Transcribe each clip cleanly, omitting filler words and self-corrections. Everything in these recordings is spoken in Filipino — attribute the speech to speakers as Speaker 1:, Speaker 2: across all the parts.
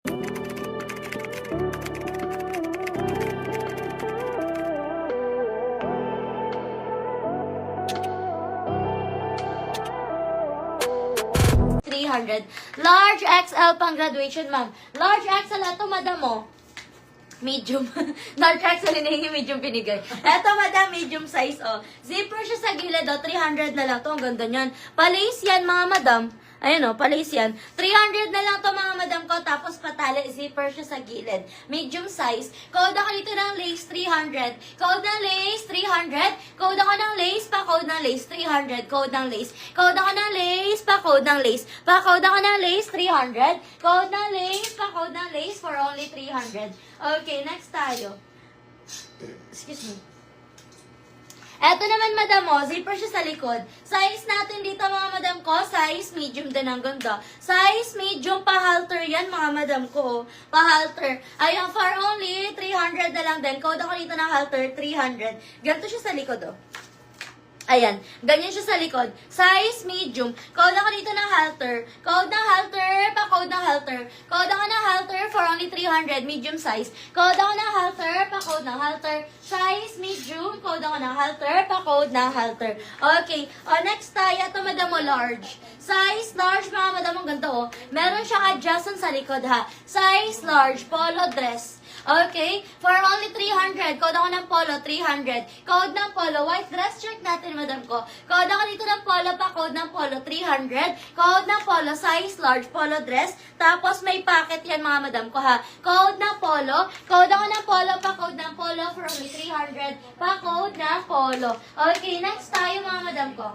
Speaker 1: 300. Large XL pang graduation, ma'am. Large XL, ito, madam, mo. Medium. Large XL, hinihingi medium pinigay. Ito, madam, medium size, oh. Zipper siya sa gilid, oh. 300 na lang to. Ang ganda niyan. Palace yan, mga madam. Ayan, oh, palace yan. 300 na lang to, mga madam ko. Tapos patali, zipper siya sa gilid. Medium size. Code ako dito ng lace, 300. Code ng lace, 300. Code ako ng lace, pa-code ng lace, 300. Code ng lace. Code ako ng lace, pa-code ng lace. Pa-code ako ng lace, 300. Code ng lace, pa-code ng lace for only 300. Okay, next tayo. Excuse me. Eto naman, madam, mo, zipper siya sa likod. Size natin dito, mga madam ko, size medium din, ang ganda. Size medium, pa-halter yan, mga madam ko. Pa-halter. Ayan, for only 300 na lang din. Code ako dito ng halter, 300. Ganito siya sa likod, oh. Ayan, ganyan siya sa likod. Size medium. Code ako dito ng halter. Code ng halter, pa-code ng halter. Code ako ng halter for only 300, medium size. Code ako ng halter, pa-code ng halter. Size medium, code ako ng halter, pa-code ng halter. Okay, next tayo, ito madam mo, large. Size large, mga madam, ang ganda, oh. Meron siyang adjustment sa likod, ha. Size large, polo dress. Okay? For only 300. Code ako ng polo, 300. Code ng polo, white dress shirt natin, madam ko. Code ako dito ng polo, pa code ng polo, 300. Code ng polo, size large, polo dress. Tapos may pocket yan, mga madam ko, ha. Code ng polo. Code ako ng polo, pa code ng polo for only 300. Pa code ng polo. Okay, next tayo, mga madam ko.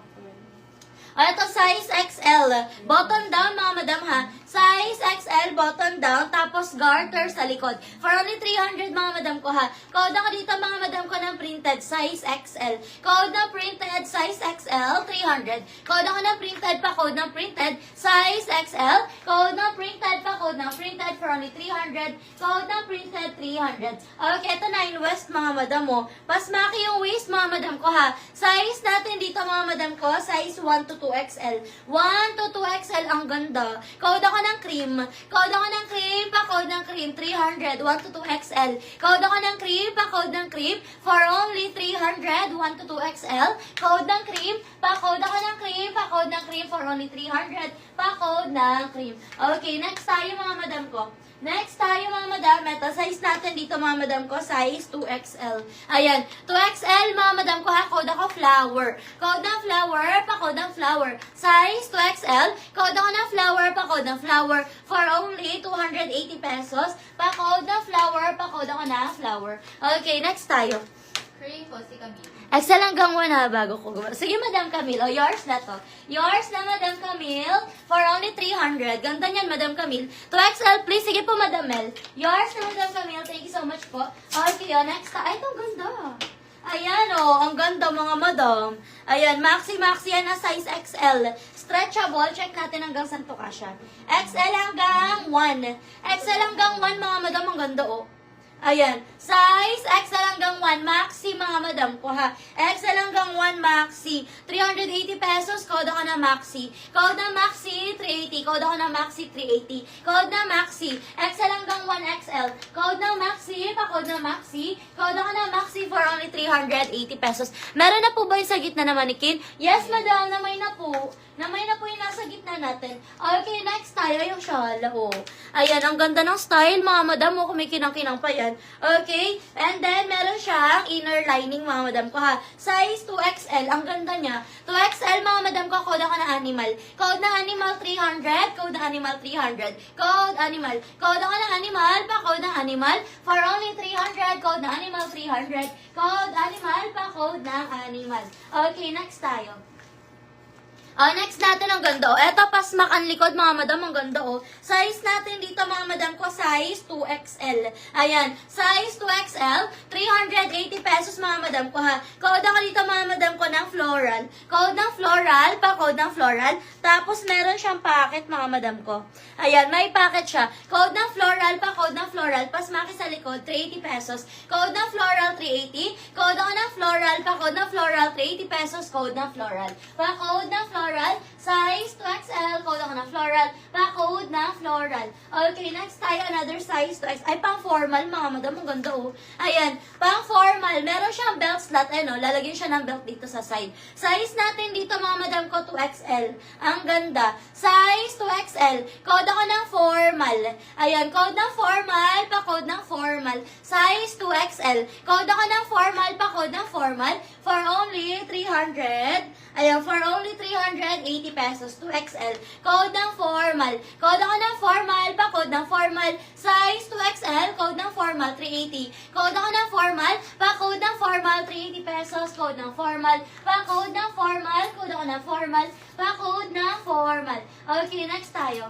Speaker 1: Ito, size XL. Button down, mga madam, ha. Size XL, button down, tapos garter sa likod. For only 300, mga madam ko, ha. Code ako dito, mga madam ko, ng printed, size XL. Code na printed, size XL, 300. Code ako ng printed, pa code ng printed, size XL. Code na printed, pa code ng printed, for only 300. Code na printed, 300. Okay, ito 9 West, mga madam, mo. Pasmaki yung waist, mga madam ko, ha. Size natin dito, mga madam ko, size 1 to 2XL. 1 to 2XL, ang ganda. Code ako ng cream. Code ako ng cream, pa-code ng cream, 300, 1 to 2XL. Code ako ng cream, pa-code ng cream, for only 300, 1 to 2XL. Code ng cream, pa-code ako ng cream, pa-code ng cream, for only 300, pa-code ng cream. Okay, next tayo, mga madam ko. Next tayo, mga madam, ito, size natin dito, mga madam ko, size 2XL. Ayan, 2XL, mga madam ko, ha, code ako flower. Code ng flower, pa-code ng flower. Size 2XL, code ako ng flower, pa-code ng flower, for only 280 pesos. Pa-code ng flower, pa-code ako ng flower. Okay, next tayo.
Speaker 2: Cream po si Camille.
Speaker 1: Excel hanggang 1 ha, bago ko gumawa. Sige, Madam Camille. O, yours na to. Yours na, Madam Camille, for only 300. Ganda niyan, Madam Camille. 2XL, please. Sige po, Madam Mel. Yours na, Madam Camille. Thank you so much po. Okay, next. Ay, itong ganda. Ayan, ang ganda, mga madam. Ayan, maxi yan na size XL. Stretchable. Check natin hanggang saan to kasya. XL hanggang 1. XL hanggang 1, mga madam. Ang ganda, Ayan, size XL hanggang 1, maxi, mga madam ko, ha. XL hanggang 1, maxi. 380 pesos, code ako na maxi. Code na maxi, 380. Code ako na maxi, 380. Code na maxi. XL hanggang 1, XL. Code na maxi, pa-code na maxi. Code ako na maxi for only 380 pesos. Meron na po ba yung sa gitna na manikin? Yes, madam, namay na po. Namay na po yung nasa gitna natin. Okay, next tayo, yung shawl, Ayan, ang ganda ng style, mga madam, kumikinang-kinang pa yan. Okay, and then meron siyang inner lining, mga madam ko, ha. Size 2XL, ang ganda niya. 2XL, mga madam ko, code ako na animal. Code na animal 300, code na animal 300. Code animal. Code ako na animal, pa code ng animal, for only 300, code na animal 300. Code animal, pa code ng animal. Okay, next tayo. Next natin, ang ganda, Eto, pasmak ang likod, mga madam, ang ganda, Size natin dito, mga madam ko, size 2XL. Ayan, size 2XL, 380 pesos, mga madam ko, ha. Code ako dito, mga madam ko, ng floral. Code ng floral, pa-code ng floral. Tapos, meron siyang packet, mga madam ko. Ayan, may packet siya. Code ng floral, pa-code ng floral. Pasmaki sa likod, 380 pesos. Code ng floral, 380. Code ako ng floral, pa-code ng floral, 380 pesos. Code ng floral. Pa-code ng floral, size 2XL, code ako ng floral, pa-code ng floral. Okay, next tayo, tayo, another size to X. Ay, pang formal, mga madam. Ang ganda, oh. Ayan, pang formal. Meron siyang belt slot. Ayan, oh, lalagyan siya ng belt dito sa side. Size natin dito, mga madam ko, 2XL. Ang ganda. Size 2XL. Code ako ng formal. Ayan, code ng formal, pa-code ng formal. Size 2XL. Code ako ng formal, pa-code ng formal. For only 300. Ayan, for only 380 pesos. 2XL. Code ng formal. Code ako ng formal, pa-code ng formal. Size 2XL. Code ng formal, 380. Code ako ng formal, pa-code ng formal, 380 pesos. Code ng formal, pa-code ng formal. Code ako ng formal, pa-code ng formal. Okay, next tayo.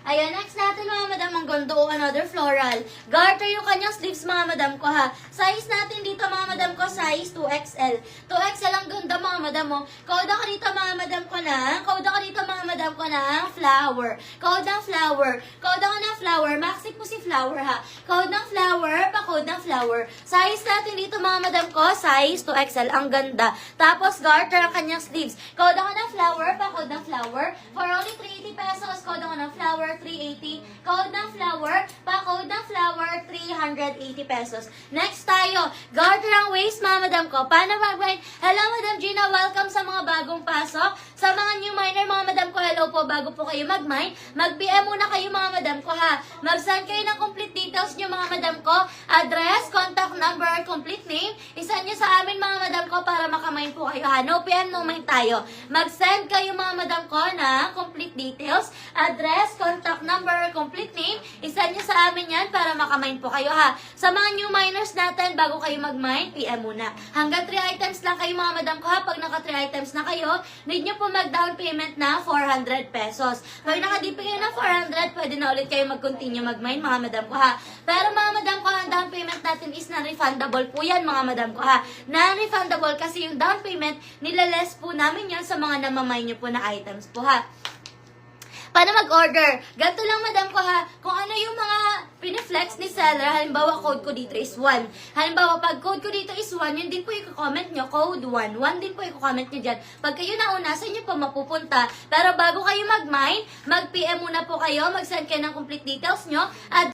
Speaker 1: Ayan, next natin mga madam, ang ganda o another floral. Garter yung kanyang sleeves mga madam ko ha. Size natin dito mga madam ko, size 2XL. 2XL ang ganda mga madam mo. Code ako dito mga madam ko na. Code ako dito mga madam ko na flower. Code ng flower. Code ako ng flower. Maxi po si flower ha. Code ng flower, pa-code ng flower. Size natin dito mga madam ko, size 2XL. Ang ganda. Tapos garter ang kanyang sleeves. Code ako ng flower, pa-code ng flower. For only 380 pesos, code ako ng flower. 380. Code ng flower, pa-code ng flower, 380 pesos. Next tayo, garter ang waist, mga madam ko. Paano mag-wine? Hello, Madam Gina. Welcome sa mga bagong pasok. Sa mga new miner, mga madam ko, hello po. Bago po kayo mag-mine, mag-PM muna kayo, mga madam ko, ha. Mag-send kayo ng complete details nyo, mga madam ko. Address, contact number, complete name. Isa nyo sa amin, mga madam ko, para makamine po kayo, ha. No PM, no mine tayo. Mag-send kayo, mga madam ko, na complete details. Address, contact number, complete name, isa nyo sa amin yan para makamine po kayo ha. Sa mga new miners natin, bago kayo mag-mine, PM muna. Hanggang 3 items lang kayo mga madam ko ha. Pag naka 3 items na kayo, need nyo po mag-down payment na 400 pesos. Pag naka-DP kayo na 400, pwede na ulit kayo mag-continue mag-mine mga madam ko ha. Pero mga madam ko, ang down payment natin is non-refundable po yan mga madam ko ha. Non-refundable kasi yung down payment, nilaless po namin yan sa mga namamine nyo po na items po ha. Paano mag-order? Ganito lang, madam ko ha. Kung ano yung mga piniflex ni seller, halimbawa, code ko dito is 1. Halimbawa, pag code ko dito is 1, yun din po yung comment nyo, code 1. 1 din po yung comment nyo dyan. Pag kayo nauna, sa inyo po mapupunta. Pero bago kayo mag-mine, mag-PM muna po kayo, mag-send kayo ng complete details nyo, at